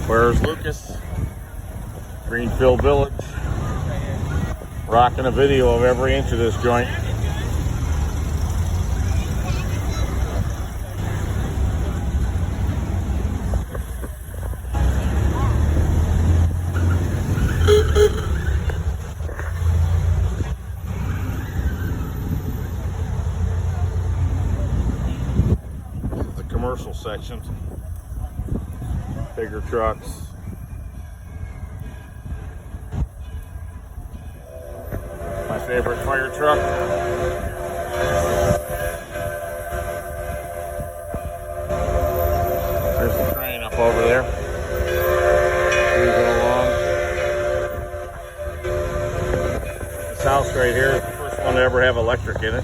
Where's Lucas? Greenfield Village. Rocking a video of every inch of this joint. This is the commercial section. Bigger trucks. My favorite fire truck. There's the train up over there. Moving along. This house right here is the first one to ever have electric in it.